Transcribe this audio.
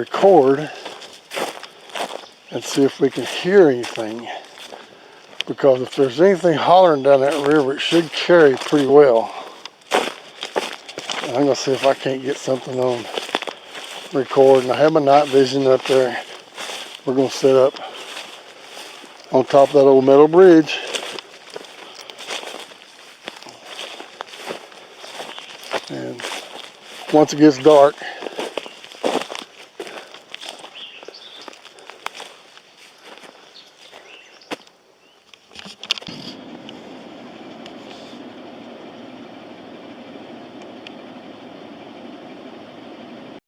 record and see if we can hear anything. Because if there's anything hollering down that river, it should carry pretty well. And I'm gonna see if I can't get something on record. And I have my night vision up there. We're gonna set up on top of that old metal bridge. And once it gets dark,